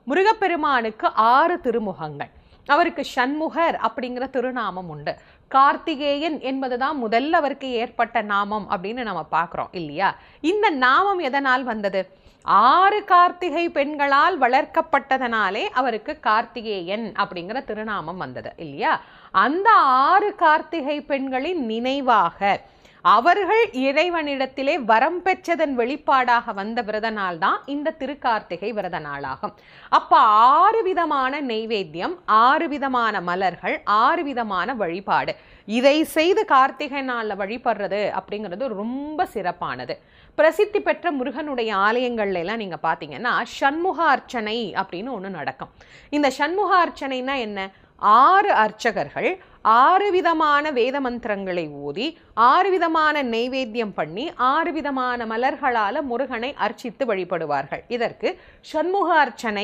முருகப்பெருமானுக்கு 6 திருமுகங்கள். அவருக்கு ஷண்முகர் அப்படிங்கிற திருநாமம் உண்டு. கார்த்திகேயன் என்பதுதான் முதல்ல அவருக்கு ஏற்பட்ட நாமம் அப்படின்னு நம்ம பார்க்குறோம் இல்லையா? இந்த நாமம் எதனால் வந்தது? 6 கார்த்திகை பெண்களால் வளர்க்கப்பட்டதனாலே அவருக்கு கார்த்திகேயன் அப்படிங்கிற திருநாமம் வந்தது இல்லையா? அந்த 6 கார்த்திகை பெண்களின் நினைவாக அவர்கள் இறைவனிடத்திலே வரம் பெற்றதன் வெளிப்பாடாக வந்த விரத நாள் தான் இந்த திருக்கார்த்திகை விரத நாளாகும். அப்ப 6 விதமான நெய்வேத்தியம், 6 விதமான மலர்கள், 6 விதமான வழிபாடு, இதை செய்து கார்த்திகை நாளில் வழிபடுறது அப்படிங்கிறது ரொம்ப சிறப்பானது. பிரசித்தி பெற்ற முருகனுடைய ஆலயங்கள்ல எல்லாம் நீங்க பாத்தீங்கன்னா ஷண்முக அர்ச்சனை அப்படின்னு ஒண்ணு நடக்கும். இந்த ஷண்முக அர்ச்சனைனா என்ன? 6 அர்ச்சகர்கள் 6 விதமான வேத மந்திரங்களை ஓதி 6 விதமான நெய்வேத்தியம் பண்ணி 6 விதமான மலர்களால முருகனை அர்ச்சித்து வழிபடுவார்கள். இதற்கு ஷண்முக அர்ச்சனை